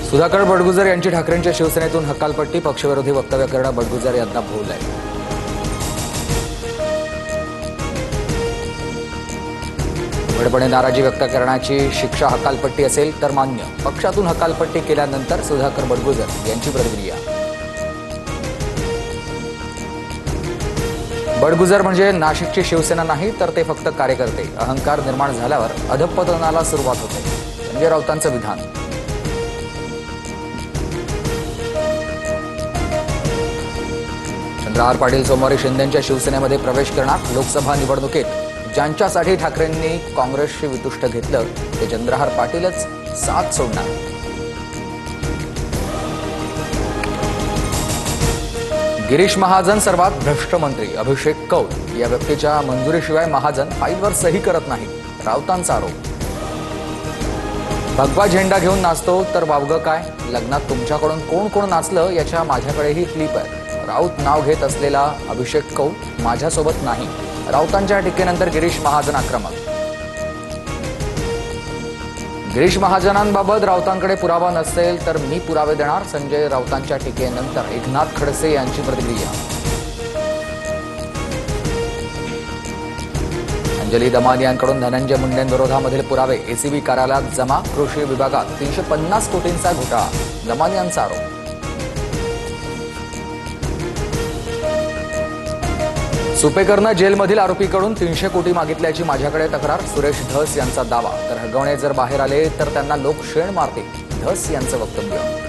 सुधाकर बडगुजर यांची ठाकरेंच्या शिवसेनेतून हकालपट्टी, पक्षविरोधी वक्तव्य करणं बडगुजर यांना भूल आहे. उघडपणे नाराजी व्यक्त करण्याची शिक्षा हकालपट्टी असेल तर मान्य. पक्षातून हकालपट्टी केल्यानंतर सुधाकर बडगुजर यांची प्रतिक्रिया. बडगुजर म्हणजे नाशिकची शिवसेना नाही तर ते फक्त कार्यकर्ते. अहंकार निर्माण झाल्यावर अधपतनाला सुरुवात होते. संजय राऊतांचं विधान. चंद्रहार पाटील सोमवारी शिंदेंच्या शिवसेनेमध्ये प्रवेश करणार. लोकसभा निवडणुकीत ज्यांच्यासाठी ठाकरेंनी काँग्रेसशी वितुष्ट घेतलं ते चंद्रहार पाटीलच साथ सोडणार. गिरीश महाजन सर्वात भ्रष्ट मंत्री. अभिषेक कौल या व्यक्तीच्या मंजुरीशिवाय महाजन फाईलवर सही करत नाही. राऊतांचा आरोप. भगवा झेंडा घेऊन नाचतो तर वावगं काय. लग्नात तुमच्याकडून कोण कोण नाचलं याच्या माझ्याकडेही क्लिप आहे. राऊत नाव घेत असलेला अभिषेक कौल माझ्यासोबत नाही. राऊतांच्या टीकेनंतर गिरीश महाजन आक्रमक. गिरीश महाजनांबाबत राऊतांकडे पुरावा नसेल तर मी पुरावे देणार. संजय राऊतांच्या टीकेनंतर एकनाथ खडसे यांची प्रतिक्रिया. अंजली दमानी यांकडून धनंजय मुंडेंविरोधामधील पुरावे एसीबी कार्यालयात जमा. कृषी विभागात 350 कोटींचा घोटाळा. दमानी यांचा आरोप. सुपेकरनं जेलमधील आरोपीकडून 300 कोटी मागितल्याची माझ्याकडे तक्रार. सुरेश धस यांचा दावा. तर हगवणे जर बाहेर आले तर त्यांना लोक शेण मारतील. धस यांचं वक्तव्य.